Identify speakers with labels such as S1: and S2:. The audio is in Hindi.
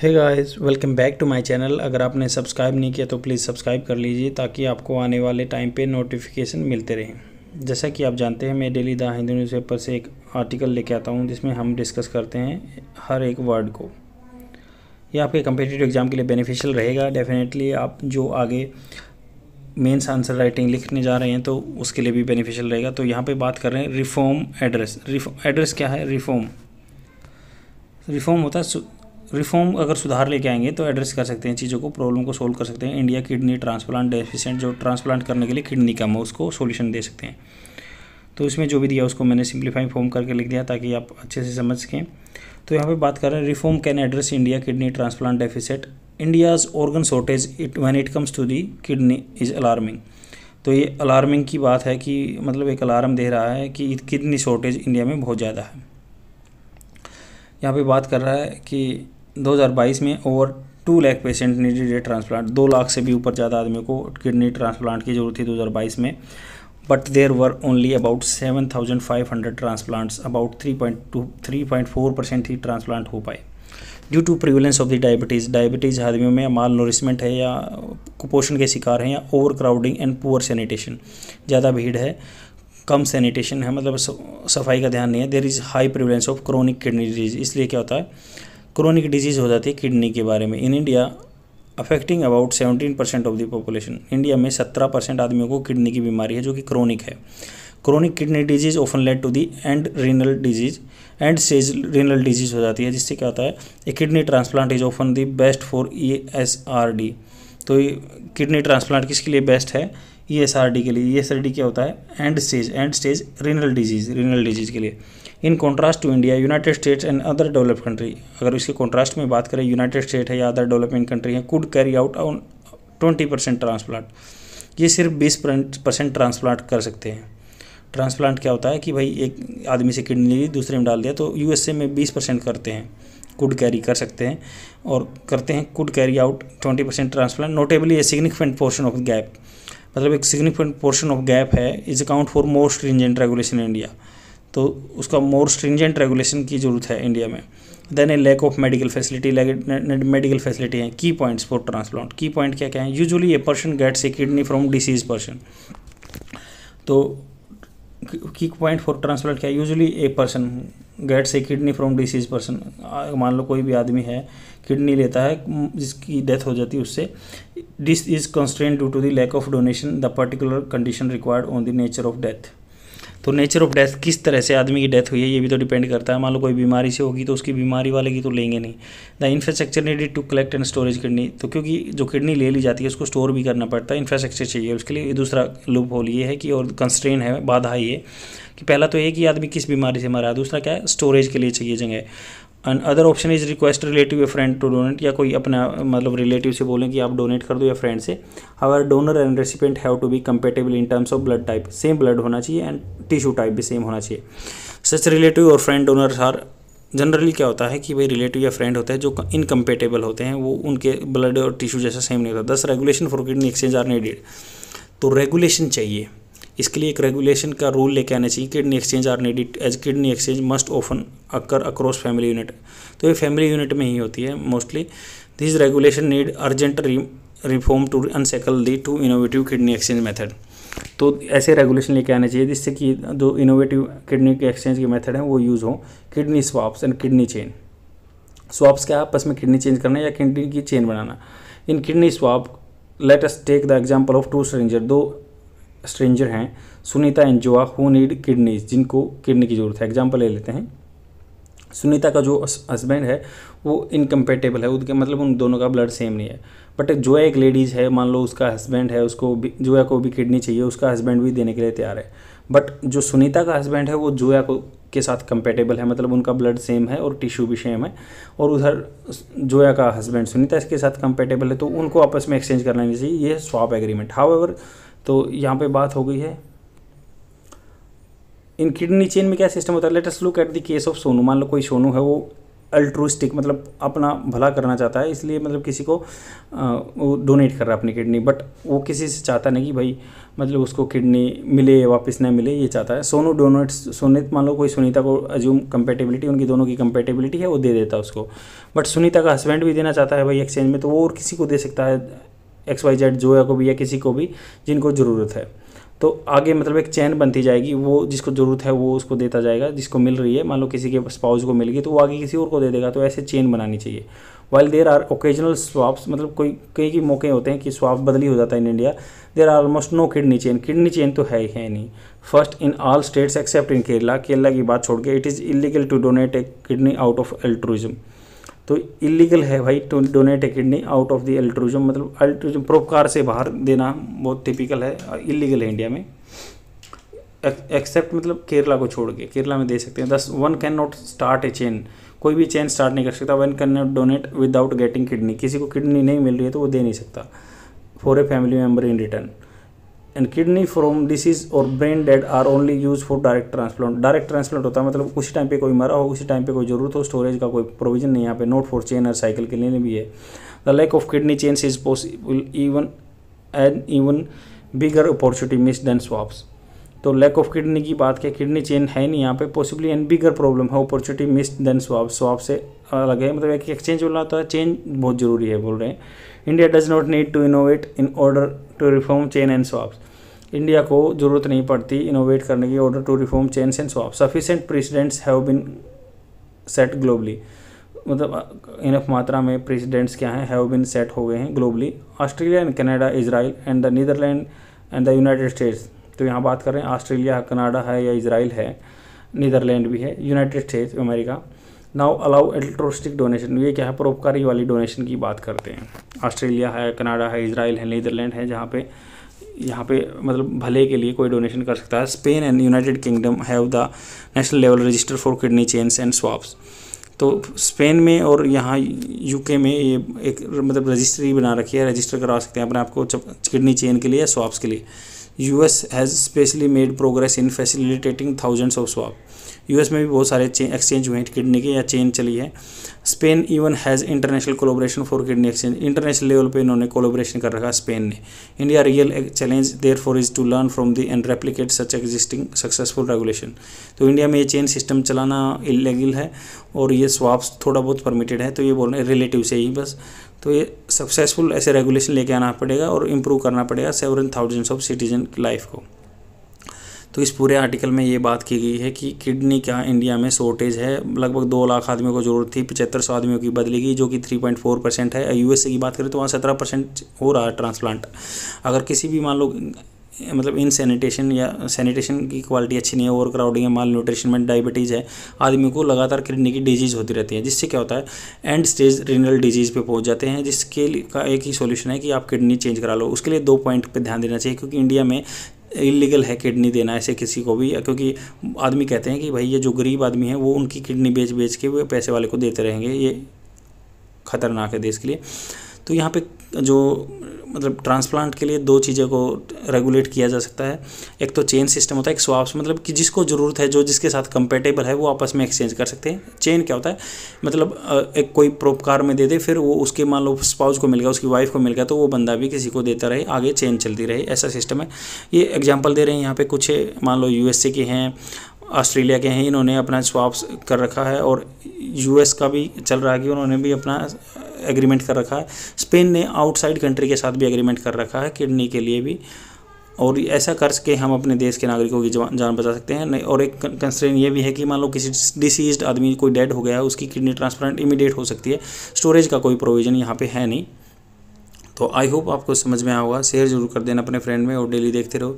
S1: Hey guys, welcome back to my channel. अगर आपने सब्सक्राइब नहीं किया तो प्लीज़ सब्सक्राइब कर लीजिए ताकि आपको आने वाले टाइम पे नोटिफिकेशन मिलते रहें। जैसा कि आप जानते हैं, मैं डेली द हिंदू न्यूज़पेपर से एक आर्टिकल लेके आता हूं जिसमें हम डिस्कस करते हैं हर एक वर्ड को। ये आपके कम्पिटिटिव एग्ज़ाम के लिए बेनिफिशियल रहेगा। डेफिनेटली आप जो आगे मेंस आंसर राइटिंग लिखने जा रहे हैं तो उसके लिए भी बेनिफिशियल रहेगा। तो यहाँ पर बात कर रहे हैं रिफॉर्म एड्रेस। एड्रेस क्या है? रिफॉर्म होता है रिफॉर्म। अगर सुधार लेके आएंगे तो एड्रेस कर सकते हैं चीज़ों को, प्रॉब्लम को सोल्व कर सकते हैं। इंडिया किडनी ट्रांसप्लांट डेफिशिएंट, जो ट्रांसप्लांट करने के लिए किडनी कम है, उसको सॉल्यूशन दे सकते हैं। तो इसमें जो भी दिया उसको मैंने सिंप्लीफाई फॉर्म करके लिख दिया ताकि आप अच्छे से समझ सकें। तो यहाँ पे बात कर रहे हैं reform can address India kidney transplant deficit. India's organ shortage when it comes to the kidney is alarming. तो ये अलार्मिंग की बात है कि मतलब एक अलार्म दे रहा है कि किडनी शॉर्टेज इंडिया में बहुत ज़्यादा है। यहाँ पे बात कर रहा है कि 2022 में ओवर 2 लाख पेशेंट नीडेड ए ट्रांसप्लांट। 2 लाख से भी ऊपर ज़्यादा आदमियों को किडनी ट्रांसप्लांट की जरूरत थी 2022 में। But there were only about 7,500 transplants, about 3.4% ही ट्रांसप्लांट हो पाए due to prevalence of the diabetes आदमियों में माल नोरिशमेंट है या कुपोषण के शिकार हैं, या over crowding and poor sanitation, ज़्यादा भीड़ है, कम सैनिटेशन है, मतलब सफाई का ध्यान नहीं है। There is high prevalence of chronic kidney disease. इसलिए क्या होता है, क्रोनिक डिजीज़ हो जाती है किडनी के बारे में। In India affecting about 17% of the population. India में 17% आदमियों को किडनी की बीमारी है जो कि क्रोनिक है। Chronic kidney disease often lead to the end stage renal disease हो जाती है, जिससे क्या होता है, a kidney transplant is often the best for ESRD। तो किडनी ट्रांसप्लांट किसके लिए बेस्ट है? ESRD के लिए। ESRD क्या होता है? एंड स्टेज रीनल डिजीज़ के लिए। In contrast to India, United States and other developed country, अगर इसके कॉन्ट्रास्ट में बात करें, यूनाइटेड स्टेट है या अदर डेवलपिंग कंट्री है, could carry out on 20% transplant. ये सिर्फ 20% ट्रांसप्लांट कर सकते हैं। ट्रांसप्लांट क्या होता है कि भाई एक आदमी से किडनी ली, दूसरे में डाल दिया। तो USA में 20% करते हैं, कुड कैरी कर सकते हैं और करते हैं। Could carry out 20% transplant. Notably a significant portion of gap, मतलब एक सिग्निफिकेंट पोर्शन ऑफ गैप है, is account for more stringent regulation in India. तो उसका मोर स्ट्रिंजेंट रेगुलेशन की ज़रूरत है इंडिया में। Then a lack of medical facility हैं। Key points for transplant, key point क्या क्या है? Usually a person gets a kidney from deceased person. तो की पॉइंट फॉर ट्रांसप्लांट क्या है? Usually a person gets a kidney from deceased person. मान लो कोई भी आदमी है, किडनी लेता है, जिसकी डेथ हो जाती है उससे। This is constraint due to the lack of donation, the particular condition required on the nature of death. तो नेचर ऑफ डेथ, किस तरह से आदमी की डेथ हुई है, ये भी तो डिपेंड करता है। मान लो कोई बीमारी से होगी तो उसकी बीमारी वाले की तो लेंगे नहीं। The infrastructure needed to collect and storage kidney. तो क्योंकि जो किडनी ले ली जाती है उसको स्टोर भी करना पड़ता है, इंफ्रास्ट्रक्चर चाहिए उसके लिए। दूसरा लूप होल ये है कि, और कंस्ट्रेन है, बाधा ये कि पहला तो ये कि आदमी किस बीमारी से मरा है, दूसरा क्या है, स्टोरेज के लिए चाहिए जगह। And other option is request relative a friend to donate, या कोई अपना मतलब रिलेटिव से बोलें कि आप डोनेट कर दो, या फ्रेंड से। However donor and recipient have to be compatible in terms of blood type, same blood होना चाहिए एंड टिश्यू टाइप भी सेम होना चाहिए। सच रिलेटिव और फ्रेंड डोनर्स आर जनरली क्या होता है कि भाई रिलेटिव या फ्रेंड होते हैं जो इनकम्पेटेबल होते हैं, वो उनके ब्लड और टिश्यू जैसा सेम नहीं होता। 10 regulation for kidney exchange are needed. तो रेगुलेशन चाहिए, इसके लिए एक रेगुलेशन का रूल लेके आना चाहिए। Kidney exchange are needed as kidney exchange must often occur across family unit. तो ये फैमिली यूनिट में ही होती है mostly. This regulation need urgent reform to unshackle the to innovative kidney exchange method. तो ऐसे रेगुलेशन लेके आने चाहिए जिससे कि जो इनोवेटिव किडनी के एक्सचेंज के मेथड हैं वो यूज़ हो। Kidney swaps and kidney chain. Swaps क्या, आपस में किडनी चेंज करना या किडनी की चेन बनाना। In kidney swap let us take the example of 2 stranger. 2 stranger हैं, Sunita and Joa, who need kidneys, जिनको किडनी की जरूरत है। एग्जाम्पल ले लेते हैं। सुनीता का जो हस्बैंड है वो इनकम्पेटेबल है, उनके मतलब उन दोनों का ब्लड सेम नहीं है। बट जोया एक लेडीज़ है, मान लो उसका हस्बैंड है, उसको भी जोया को भी किडनी चाहिए, उसका हस्बैंड भी देने के लिए तैयार है। बट जो सुनीता का हस्बैंड है वो जोया को के साथ कंपेटेबल है, मतलब उनका ब्लड सेम है और टिश्यू भी सेम है। और उधर जोया का हस्बैंड सुनीता इसके साथ कंपेटेबल है, तो उनको आपस में एक्सचेंज करना नहीं चाहिए। ये स्वैप एग्रीमेंट। हाउएवर, तो यहाँ पे बात हो गई है इन किडनी चेन में क्या सिस्टम होता है। Let us look at the case of Sonu. मान लो कोई सोनू है, वो अल्ट्रुइस्टिक, मतलब अपना भला करना चाहता है, इसलिए मतलब किसी को वो डोनेट कर रहा है अपनी किडनी, बट वो किसी से चाहता नहीं कि भाई मतलब उसको किडनी मिले वापस ना मिले, ये चाहता है। सोनू डोनेट्स, सुनीत मान लो कोई सुनीता को अज्यूम कंपेटेबिलिटी, उनकी दोनों की कंपेटेबिलिटी है, वो दे देता है उसको, बट सुनीता का हस्बैंड भी देना चाहता है भाई एक्सचेंज में, तो वो और किसी को दे सकता है, XYZ जोया को भी या किसी को भी जिनको ज़रूरत है। तो आगे मतलब एक चैन बनती जाएगी, वो जिसको ज़रूरत है वो उसको देता जाएगा, जिसको मिल रही है मान लो किसी के स्पाउस को मिल गई तो वो आगे किसी और को दे देगा, तो ऐसे चेन बनानी चाहिए। While there are occasional swaps, मतलब कई मौके होते हैं कि स्वाप बदली हो जाता है in India, there are almost no kidney chain, kidney chain तो है नहीं। First in all states except in Kerala, Kerala की बात छोड़ के, it is illegal to donate a kidney out of altruism. तो इलीगल है भाई to donate a kidney out of the altruism, मतलब एल्ट्रुइज्म परोपकार से बाहर देना बहुत टिपिकल है, इलीगल है इंडिया में, एक्सेप्ट मतलब केरला को छोड़ के, केरला में दे सकते हैं। दस one can not start A chain, कोई भी चेन स्टार्ट नहीं कर सकता। One can not donate without getting kidney, किसी को किडनी नहीं मिल रही है तो वो दे नहीं सकता। For a family member in return, and kidney from deceased और brain dead are only use for direct transplant. Direct transplant होता है मतलब उसी टाइम पे कोई मरा हो, उसी टाइम पे कोई जरूरत हो, स्टोरेज का कोई प्रोविजन नहीं यहाँ पे, नोट फॉर चेन और साइकिल के लिए भी है। The lack of kidney chains is possible even bigger opportunity miss than swaps. तो लैक ऑफ किडनी की बात क्या, किडनी चेन है नहीं यहाँ पे, पॉसिबली एंड बिगर प्रॉब्लम है, opportunity miss than swap, swap से अलग है, मतलब एक एक्सचेंज बोलना होता है, चेंज बहुत जरूरी है बोल रहे हैं। India does not need to innovate in order to reform chain and swaps, India को जरूरत नहीं पड़ती इनोवेट करने की, order to reform chains and swap. Sufficient precedents have been set globally, मतलब इनफ मात्रा में प्रेसिडेंट्स क्या हैं, हैव बीन सेट हो गए हैं globally. Australia and Canada, Israel and the Netherland and the United States. तो यहाँ बात कर रहे हैं ऑस्ट्रेलिया, कनाडा है या इजराइल है, नीदरलैंड भी है, United States America. Now allow altruistic donation, ये क्या है, परोपकारी वाली डोनेशन की बात करते हैं। ऑस्ट्रेलिया है, कनाडा है, इजराइल है, नीदरलैंड है, जहाँ पे यहाँ पे मतलब भले के लिए कोई डोनेशन कर सकता है। Spain and United Kingdom have the national level register for kidney chains and swaps. तो स्पेन में और यहाँ यूके में ये एक मतलब रजिस्ट्री बना रखी है, रजिस्टर करा सकते हैं अपने आप को किडनी चेन के लिए या स्वाप्स के लिए। US has specially made progress in facilitating thousands of swap, US में भी बहुत सारे एक्सचेंज हुए हैं किडनी के या चेन चली है। Spain even has international collaboration for kidney exchange, international level पे इन्होंने कोलोब्रेशन कर रखा है स्पेन ने। India real challenge there for is to learn from the and replicate such existing successful regulation. तो इंडिया में ये चेन सिस्टम चलाना इलीगल है और ये स्वाप्स थोड़ा बहुत परमिटेड है, तो ये बोल रहे हैं रिलेटिव से ही बस। तो ये सक्सेसफुल ऐसे रेगुलेशन लेके आना पड़ेगा और इम्प्रूव करना पड़ेगा सेवरन थाउजेंड्स ऑफ सिटीजन की लाइफ को। तो इस पूरे आर्टिकल में ये बात की गई है कि किडनी का इंडिया में शॉर्टेज है, लगभग 2 लाख आदमियों को ज़रूरत थी, 7500 आदमियों की बदली गई, जो कि 3.4% है। यूएसए की बात करें तो वहाँ 17% हो रहा है ट्रांसप्लांट। अगर किसी भी मान लो मतलब इन सैनिटेशन या सैनिटेशन की क्वालिटी अच्छी नहीं है, ओवर क्राउडिंग है, माल न्यूट्रिशनमेंट, डायबिटीज़ है, आदमियों को लगातार किडनी की डिजीज़ होती रहती है, जिससे क्या होता है एंड स्टेज रीनल डिजीज़ पे पहुंच जाते हैं, जिसके का एक ही सॉल्यूशन है कि आप किडनी चेंज करा लो। उसके लिए 2 पॉइंट पे ध्यान देना चाहिए, क्योंकि इंडिया में इलीगल है किडनी देना ऐसे किसी को भी, क्योंकि आदमी कहते हैं कि भाई ये जो गरीब आदमी है वो उनकी किडनी बेच के वो पैसे वाले को देते रहेंगे, ये खतरनाक है देश के लिए। तो यहाँ पे जो मतलब ट्रांसप्लांट के लिए 2 चीज़ों को रेगुलेट किया जा सकता है, एक तो चेन सिस्टम होता है, एक स्वाप्स, मतलब कि जिसको ज़रूरत है, जो जिसके साथ कंपेटेबल है वो आपस में एक्सचेंज कर सकते हैं। चेन क्या होता है, मतलब एक कोई परोपकार में दे दे, फिर वो उसके मान लो स्पाउस को मिल गया, उसकी वाइफ को मिल गया, तो वो बंदा भी किसी को देता रहे, आगे चेन चलती रहे, ऐसा सिस्टम है। ये एग्जाम्पल दे रहे हैं यहाँ पे, कुछ मान लो यूएसए के हैं, ऑस्ट्रेलिया के हैं, इन्होंने अपना स्वाप्स कर रखा है, और यूएस का भी चल रहा है कि उन्होंने भी अपना एग्रीमेंट कर रखा है। स्पेन ने आउटसाइड कंट्री के साथ भी एग्रीमेंट कर रखा है किडनी के लिए भी, और ऐसा करके हम अपने देश के नागरिकों की जान बचा सकते हैं। और एक कंस्ट्रेंट ये भी है कि मान लो किसी डिसीज्ड आदमी कोई डेड हो गया है, उसकी किडनी ट्रांसप्लांट इमीडिएट हो सकती है, स्टोरेज का कोई प्रोविज़न यहाँ पे है नहीं। तो आई होप आपको समझ में आया होगा, शेयर जरूर कर देना अपने फ्रेंड में और डेली देखते रहो।